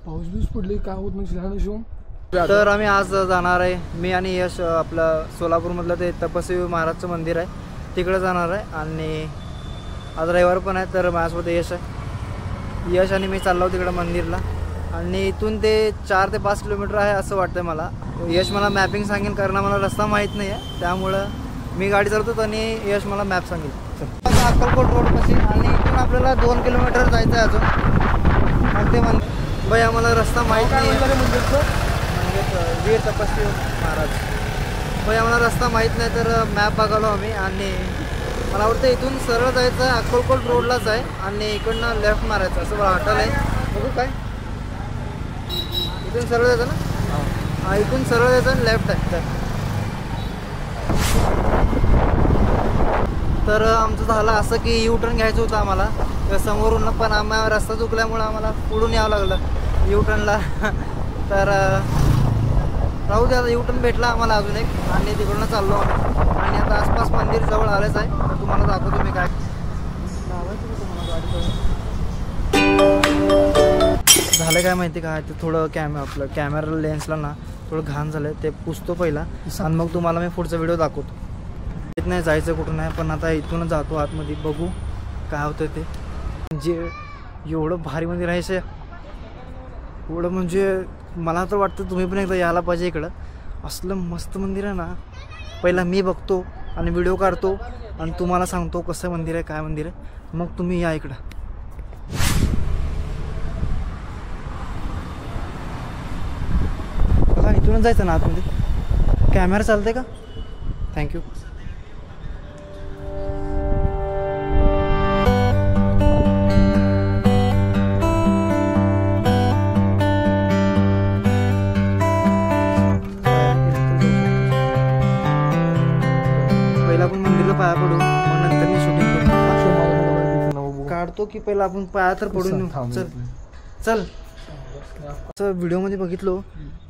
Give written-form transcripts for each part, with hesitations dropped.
पाऊस बीस पडली काय होत नाही शिवम. तर आम्ही आज जाणार आहे, मी आणि यश आपलं सोलापूरमधलं ते तपस्वी महाराजचं मंदिर आहे तिकडे जाणार आहे. आणि आज रविवार पण आहे तर माझ्यासोबत यश आहे. यश आणि मी चाललो तिकडं मंदिरला आणि इथून ते 4 ते 5 किलोमीटर आहे असं वाटतं मला. यश मला मॅपिंग सांगेल कारण मला रस्ता माहीत नाही आहे, त्यामुळं मी गाडी चालवतो आणि यश मला मॅप सांगेल. अक्कलकोट रोडपाशी आणि इथून आपल्याला 2 किलोमीटर जायचं आहे अजून. मग ते मंदिर बाई आम्हाला रस्ता माहीत नाही आहे, म्हणजे वीर तपस्वी महाराज. बाई आम्हाला रस्ता माहीत नाही तर मॅप बघालो आम्ही आणि मला वाटतं इथून सरळ जायचं आहे, अक्कलकोट रोडलाच आहे आणि इकडनं लेफ्ट मारायचं असं मला वाटलं आहे. बघू काय इथून सरळ जायचं ना. हां इथून सरळ जायचं आणि लेफ्ट आहे. तर आमचं झालं असं की यू टर्न घ्यायचं होतं आम्हाला, तर समोरून पण आम्हाला रस्ता चुकल्यामुळं आम्हाला पुढून यावं लागलं यू टर्नला. तर राहू दे, आता यू टर्न भेटला आम्हाला अजून एक आणि तिकडून चाललो आणि आता आसपास मंदिर जवळ आलंच आहे. तर तुम्हाला दाखवतो मी काय झालं काय माहिती का, ते थोडं आपलं कॅमेरा लेन्सला ना थोडं घाण झालं आहे, ते पुसतो पहिला आणि मग तुम्हाला मी पुढचा व्हिडिओ दाखवतो. येत नाही जायचं कुठं नाही, पण आता इथूनच जातो आतमध्ये, बघू काय होतं ते. म्हणजे एवढं भारी मंदिर आहे, एवढं म्हणजे मला तर वाटतं तुम्ही पण एकदा यायला पाहिजे इकडं. असलं मस्त मंदिर आहे ना. पहिला मी बघतो आणि व्हिडिओ काढतो आणि तुम्हाला सांगतो कसं मंदिर आहे काय मंदिर आहे, मग तुम्ही या इकडं. बघा इथूनच जायचं ना आतमध्ये. कॅमेरा चालतंय का? थँक्यू. पाया पडू मग नंतर मी शूटिंग करू. काढतो की पहिला आपण पाया तर पडून. चल चल. असं व्हिडिओमध्ये बघितलो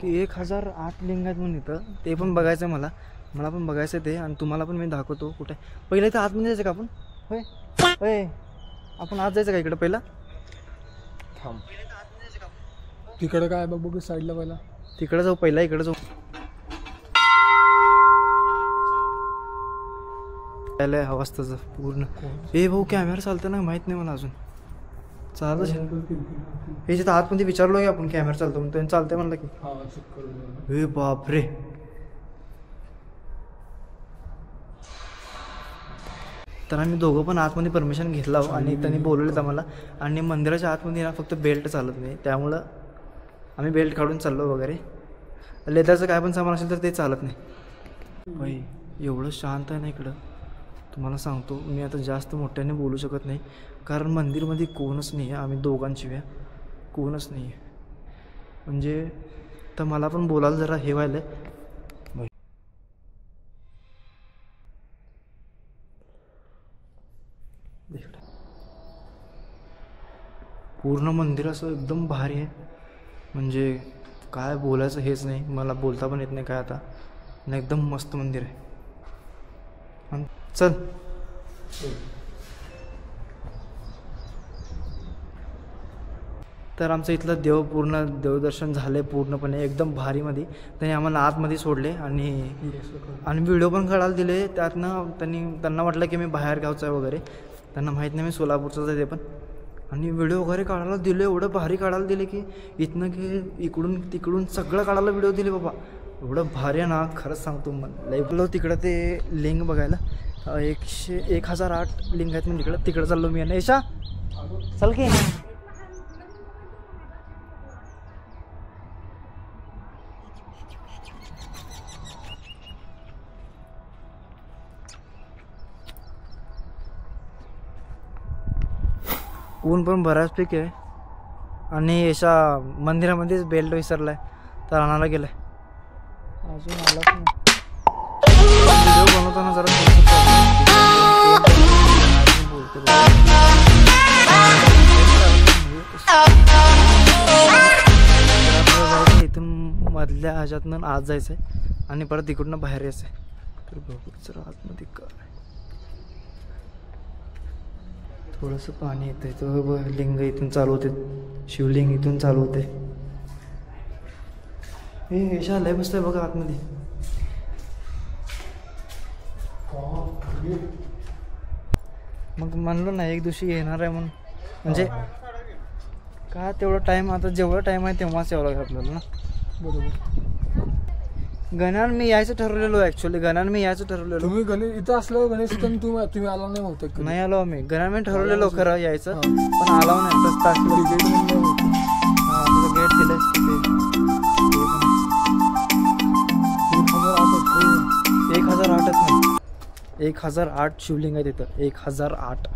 की 1008 लिंग आहेत म्हणून इथं, ते पण बघायचं आहे मला पण बघायचं आहे ते आणि तुम्हाला पण मी दाखवतो कुठे. पहिलं इथं आतमध्ये जायचं का आपण? होय होय आपण आत जायचं का इकडं पहिला? थांब तिकडं काय बघ बघू साईडला पहिला तिकडं जाऊ, पहिला इकडं जाऊ. हवास्ताचं पूर्ण. हे भाऊ कॅमेरा चालतं ना माहीत नाही मला अजून. चालत हे जिथं आतमध्ये विचारलो की आपण कॅमेरा चालतो म्हणून त्यांनी चालतंय म्हणलं की. हे बापरे. तर आम्ही दोघं पण आतमध्ये परमिशन घेतला आणि त्यांनी बोलवलं आम्हाला. आणि मंदिराच्या आतमध्ये ना फक्त बेल्ट चालत नाही, त्यामुळं आम्ही बेल्ट काढून चाललो वगैरे. लेदरचं काय पण सामान असेल तर ते चालत नाही. बाई एवढं शांत आहे ना इकडं, तुम्हाला सांगतो. मी आता जास्त मोठ्याने बोलू शकत नाही कारण मंदिरमध्ये कोणच नाही आहे, आम्ही दोघांशिवाय कोणच नाही आहे. म्हणजे तर मला पण बोलायला जरा हे व्हायलं आहे. पूर्ण मंदिर असं एकदम भारी आहे, म्हणजे काय बोलायचं हेच नाही, मला बोलता पण येत नाही काय आता. आणि एकदम मस्त मंदिर आहे. चल. तर आमचं इथलं देवदर्शन झालं आहे पूर्णपणे एकदम भारीमध्ये. त्यांनी आम्हाला आतमध्ये सोडले आणि व्हिडिओ पण काढायला दिले. त्यातनं त्यांना वाटलं की मी बाहेर गावचा आहे वगैरे, त्यांना माहीत नाही मी सोलापूरचाच आहे ते पण. आणि व्हिडिओ वगैरे काढायला दिले, एवढं भारी काढायला दिले की इथनं की इकडून तिकडून सगळं काढायला व्हिडिओ दिले बाबा. एवढं भारी आहे ना खरंच सांगतो. मला लाईव्हलो तिकडं ते लिंग बघायला. 1008 लिंग आहेत म्हणजे तिकडं चाललो मी. आणि यशा चल की. ऊन पण बऱ्याचपैकी आहे आणि यशा मंदिरामध्येच बेल्ट विसरलाय तर आणायला गेलाय. अजून आलाच नाही. व्हिडिओ बनवताना जरा इथून मधल्या ह्याच्यातनं आत जायचं आहे आणि परत इकडून बाहेर यायचं आहे. तर बघू जरा आतमध्ये काय. थोडंसं पाणी येतं इथं. लिंग इथून चालू होते, शिवलिंग इथून चालू होते. हे यशा लय बसतोय बघा आतमध्ये. मग म्हणलो ना एक दिवशी येणार आहे म्हणून, म्हणजे का तेवढा टाइम, आता जेवढा टाइम आहे तेव्हाच यावं लागेल आपल्याला ना. बरोबर. गणान मी यायचं ठरवलेलो ऍक्च्युअली, गणान मी यायचं ठरवलेलो. तुम्ही गणेश इथं असलं गणेश तुम्ही आला नाही होतं. नाही आलो आम्ही, गणान मी ठरवलेलो खरं यायचं, पण आलो नाही. रस्ता असलं गेट म्हणून हा तिथं गेट दिलं. 1008च नाही, 1008 शिवलिंग आहे तिथं, 1008.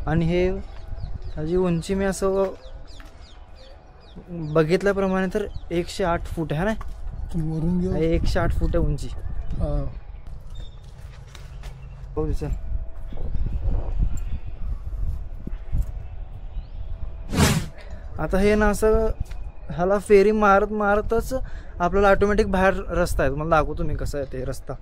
आणि हे ह्याची उंची मी असं बघितल्याप्रमाणे तर 108 फूट आहे ना. वरून घेऊ. 108 फूट आहे उंची. हो चल. आता हे ना असं ह्याला फेरी मारत मारतच आपल्याला ऑटोमॅटिक बाहेर रस्ता आहे. तुम्हाला दाखवतो मी कसं आहे ते रस्ता.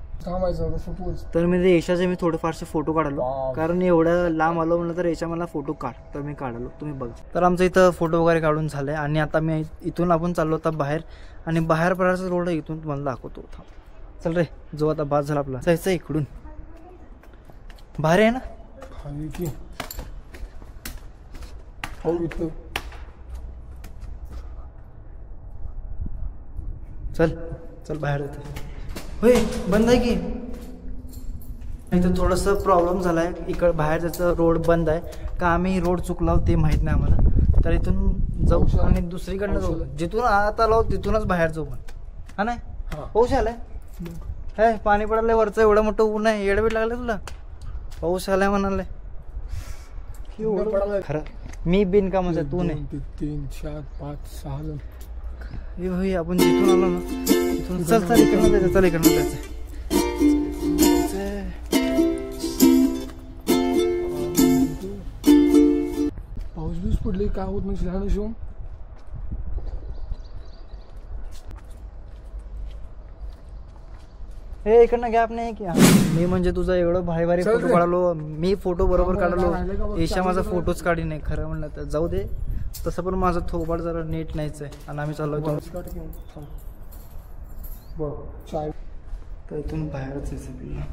तर मी ते यशाचे मी थोडेफारसे फोटो काढलो, कारण एवढं लांब आलो म्हणलं तर यशा मला फोटो काढ, तर मी काढलो, तुम्ही बघ. तर आमचं इथं फोटो वगैरे काढून झालंय आणि आता मी इथून आपण चाललो होता बाहेर, आणि बाहेर पडायचा रोड आहे, इथून तुम्हाला दाखवतो. चल रे, जो आता बाद झाला आपला, जायचं इकडून. बाहेर आहे ना चल चल बाहेर येतो. होय बंद आहे की इथं थोडंसं प्रॉब्लेम झाला आहे. इकडं बाहेर त्याचं रोड बंद आहे का, आम्ही रोड चुकला ते माहीत नाही आम्हाला. तर इथून जाऊ आणि दुसरीकडनं जाऊ, जिथून आत आलो तिथूनच बाहेर जाऊ. पण हा नाही पाऊस आलाय, हे पाणी पडायला वरचं, एवढं मोठं ऊन आहे. येडबीड लागलं तुला, पाऊस आलाय म्हणाले. खरं मी बिनकामाचं आहे, तू नाही. 3 4 5 6 जण. हे भाई आपण जिथून आलो ना तिथून चल चल इकडनं जायचं, चल इकडनं जायचं. पाऊस बीस पडली काय होत नाही लहान शिवून. हे इकडनं गॅप नाही की. मी म्हणजे तुझा एवढं भारी भारी फोटो काढलो मी, फोटो बरोबर काढलो. ईशा माझा फोटोच काढी नाही खरं म्हणलं तर. जाऊ दे, तसं पण माझं थोबाड जरा नीट नाहीच आहे. आणि आम्ही चाललो तर इथून बाहेरच यायचं आपल्याला.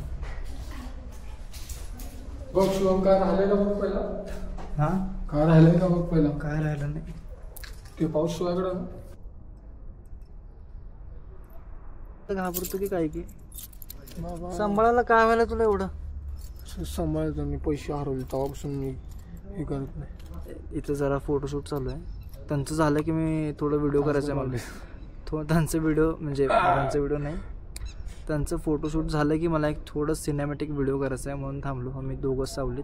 बघ शिवम काय राहिलंय का बघ पहिला. हा काय राहिलंय का बघ पहिला. काय राहिलं नाही ते पाऊस शिवायकडं घाबरतो की काय की. बाबा सांभाळायला काय व्हायला तुला एवढं. सांभाळतो मी, पैसे हरवले तेव्हापासून मी हे करत नाही. इथं जरा फोटोशूट चालू आहे त्यांचं. झालं की मी थोडं व्हिडिओ करायचं आहे मला. त्यांचं व्हिडिओ म्हणजे त्यांचं व्हिडिओ नाही, त्यांचं फोटोशूट झालं की मला एक थोडं सिनेमॅटिक व्हिडिओ करायचं आहे, म्हणून थांबलो. आम्ही दोघंच सावलीत.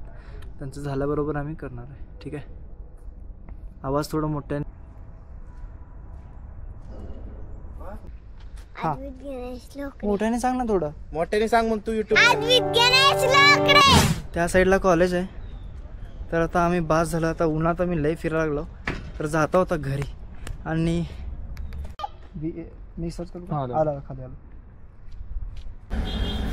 त्यांचं झाल्याबरोबर आम्ही करणार आहे. ठीक आहे. आवाज थोडा मोठ्याने. हा मोठ्याने सांग ना, थोडं मोठ्याने सांग मग तू युट्यूब. त्या साईडला कॉलेज आहे. तर आता आम्ही बास झालं. आता उन्हात आम्ही लई फिरायला लागलो. तर जाता होता घरी आणि मी सर्च करतो आला खाली आलो.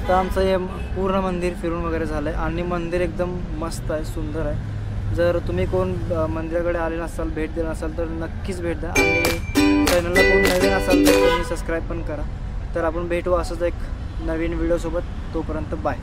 तर आमचं हे पूर्ण मंदिर फिरून वगैरे झालं आहे आणि मंदिर एकदम मस्त आहे, सुंदर आहे. जर तुम्ही कोण मंदिराकडे आले नसाल, भेट दिला नसाल तर नक्कीच भेट द्या. आणि चॅनलला कोण नवीन असाल तर तुम्ही सबस्क्राईब पण करा. तर आपण भेटू असंच एक नवीन व्हिडिओसोबत. तोपर्यंत बाय.